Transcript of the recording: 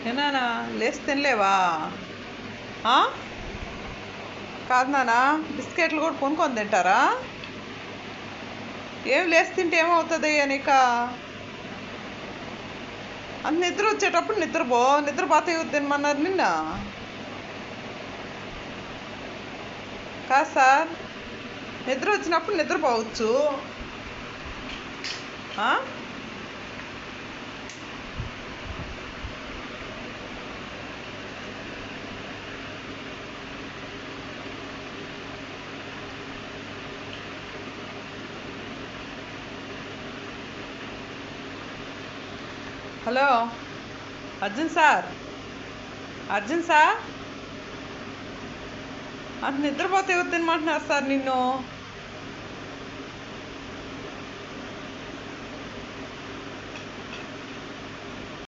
ఏనానా లేచి తినలేవా? కాదు నానా, బిస్కెట్లు కూడా కొనుక్కొని తింటారా? ఏం లేచి తింటే ఏమవుతుంది నీక? అంత నిద్ర వచ్చేటప్పుడు నిద్రపోతే తినమన్నారు నిన్న. కాదు సార్, నిద్ర వచ్చినప్పుడు నిద్రపోవచ్చు. హలో అర్జున్ సార్, అంత నిద్రపోతే తినమంటున్నారు సార్ నిన్ను.